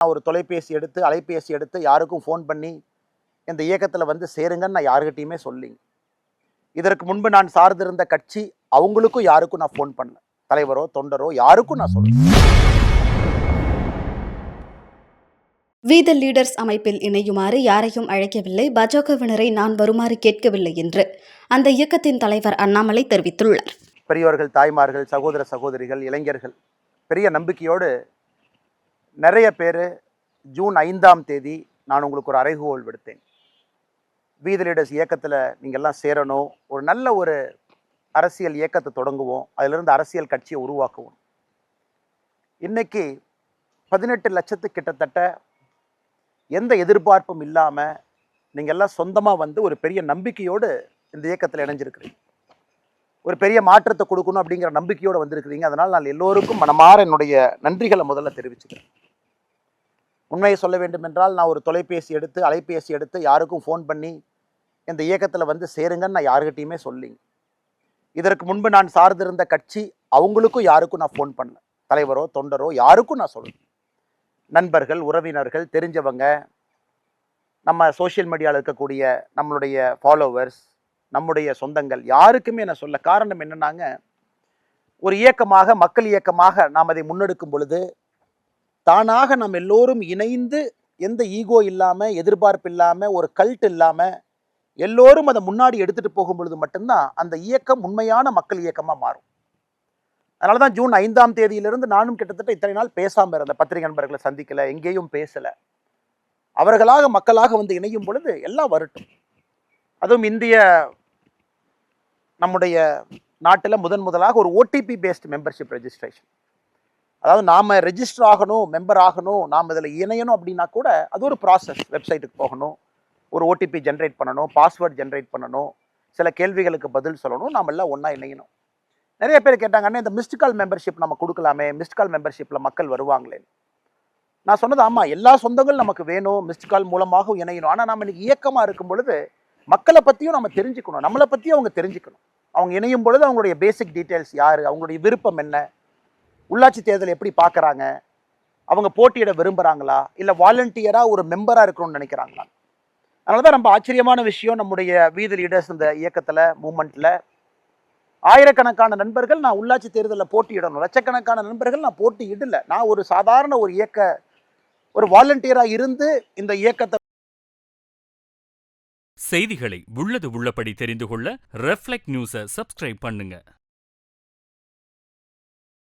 நான் ஒரு தொலைபேசி எடுத்து அலைபேசி எடுத்து யாருக்கும் ஃபோன் பண்ணி இந்த இயக்கத்தில் வந்து சேருங்கன்னு நான் யாருக்கிட்டையுமே சொல்லிங்க. இதற்கு முன்பு நான் சார்ந்திருந்த கட்சி அவங்களுக்கும் யாருக்கும் நான் ஃபோன் பண்ணல. தலைவரோ தொண்டரோ யாருக்கும் நான் சொல்ல. வி த லீடர்ஸ் அமைப்பில் இணையுமாறு யாரையும் அழைக்கவில்லை, பாஜகவினரை நான் வருமாறு கேட்கவில்லை என்று அந்த இயக்கத்தின் தலைவர் அண்ணாமலை தெரிவித்துள்ளார். பெரியவர்கள், தாய்மார்கள், சகோதர சகோதரிகள், இளைஞர்கள் பெரிய நம்பிக்கையோடு நிறைய பேர் ஜூன் 5ஆம் தேதி நான் உங்களுக்கு ஒரு அறைகூவல் விடுத்தேன். வி த லீடர்ஸ் இயக்கத்தில் நீங்கள்லாம் சேரணும், ஒரு நல்ல ஒரு அரசியல் இயக்கத்தை தொடங்குவோம், அதிலிருந்து அரசியல் கட்சியை உருவாக்குவோம். இன்னைக்கு 18 லட்சத்துக்கு கிட்டத்தட்ட எந்த எதிர்பார்ப்பும் இல்லாமல் நீங்கள் எல்லாம் சொந்தமாக வந்து ஒரு பெரிய நம்பிக்கையோடு இந்த இயக்கத்தில் இணைஞ்சிருக்கிறீங்க. ஒரு பெரிய மாற்றத்தை கொடுக்கணும் அப்படிங்கிற நம்பிக்கையோடு வந்திருக்கிறீங்க. அதனால் நான் எல்லோருக்கும் மனமாற என்னுடைய நன்றிகளை முதல்ல தெரிவிச்சுக்கிறேன். உண்மையை சொல்ல வேண்டும் என்றால் நான் ஒரு தொலைபேசி எடுத்து அலைபேசி எடுத்து யாருக்கும் ஃபோன் பண்ணி இந்த இயக்கத்தில் வந்து சேருங்கன்னு நான் யாருக்கிட்டையுமே சொல்லிங்க. இதற்கு முன்பு நான் சார்ந்திருந்த கட்சி அவங்களுக்கும் யாருக்கும் நான் ஃபோன் பண்ணல. தலைவரோ தொண்டரோ யாருக்கும் நான் சொல்லுவேன். நண்பர்கள், உறவினர்கள், தெரிஞ்சவங்க, நம்ம சோஷியல் மீடியாவில் இருக்கக்கூடிய நம்மளுடைய ஃபாலோவர்ஸ், நம்முடைய சொந்தங்கள் யாருக்குமே நான் சொல்ல. காரணம் என்னன்னாங்க, ஒரு இயக்கமாக, மக்கள் இயக்கமாக நாம் அதை முன்னெடுக்கும் பொழுது தானாக நாம் எல்லோரும் இணைந்து எந்த ஈகோ இல்லாமல், எதிர்பார்ப்பு இல்லாமல், ஒரு கல்ட் இல்லாமல் எல்லோரும் அதை முன்னாடி எடுத்துகிட்டு போகும் பொழுது மட்டும்தான் அந்த இயக்கம் உண்மையான மக்கள் இயக்கமாக மாறும். அதனால தான் ஜூன் 5ஆம் தேதியிலிருந்து நானும் கிட்டத்தட்ட இத்தனை நாள் பேசாமல் இருந்த பத்திரிகை நண்பர்களை சந்திக்கலை, எங்கேயும் பேசலை. அவர்களாக மக்களாக வந்து இணையும் பொழுது எல்லாம் வரட்டும். அதுவும் இந்திய நம்முடைய நாட்டில் முதலாக ஒரு ஓடிபி பேஸ்ட் மெம்பர்ஷிப் ரெஜிஸ்ட்ரேஷன், அதாவது நாம் ரெஜிஸ்டர் ஆகணும், மெம்பர் ஆகணும், நாம் இதில் இணையணும் அப்படின்னா கூட அது ஒரு ப்ராசஸ். வெப்சைட்டுக்கு போகணும், ஒரு ஓடிபி ஜென்ரேட் பண்ணணும், பாஸ்வேர்ட் ஜென்ரேட் பண்ணணும், சில கேள்விகளுக்கு பதில் சொல்லணும், நாம் எல்லாம் ஒன்றா இணையணும். நிறைய பேர் கேட்டாங்கன்னா இந்த மிஸ்டு கால் மெம்பர்ஷிப் நம்ம கொடுக்கலாமே, மிஸ்டு கால் மெம்பர்ஷிப்பில் மக்கள் வருவாங்களே. நான் சொன்னது ஆமாம், எல்லா சொந்தங்களும் நமக்கு வேணும், மிஸ்டு கால் மூலமாக இணையணும். ஆனால் நம்ம இன்னைக்கு இயக்கமாக இருக்கும் பொழுது மக்களை பற்றியும் நம்ம தெரிஞ்சுக்கணும், நம்மளை பற்றியும் அவங்க தெரிஞ்சுக்கணும். அவங்க இணையும் பொழுது அவங்களுடைய பேசிக் டீட்டெயில்ஸ் யார், அவங்களுடைய விருப்பம் என்ன, உள்ளாட்சி தேர்தல் எப்படி பார்க்குறாங்க, அவங்க போட்டியிட விரும்புகிறாங்களா, இல்லை வாலண்டியராக ஒரு மெம்பராக இருக்கணும்னு நினைக்கிறாங்களா. அதனால தான் ரொம்ப ஆச்சரியமான விஷயம், நம்முடைய வி த லீடர்ஸ் இந்த இயக்கத்தில், மூமெண்ட்டில் ஆயிரக்கணக்கான நண்பர்கள் நான் உள்ளாட்சி தேர்தலில் போட்டியிடணும், லட்சக்கணக்கான நண்பர்கள் நான் போட்டியிடலை. நான் ஒரு சாதாரண ஒரு வாலண்டியராக இருந்து இந்த இயக்கத்தை. செய்திகளை உள்ளது உள்ளபடி தெரிந்து கொள்ள ரெஃப்ளெக்ட் நியூஸை சப்ஸ்கிரைப் பண்ணுங்க.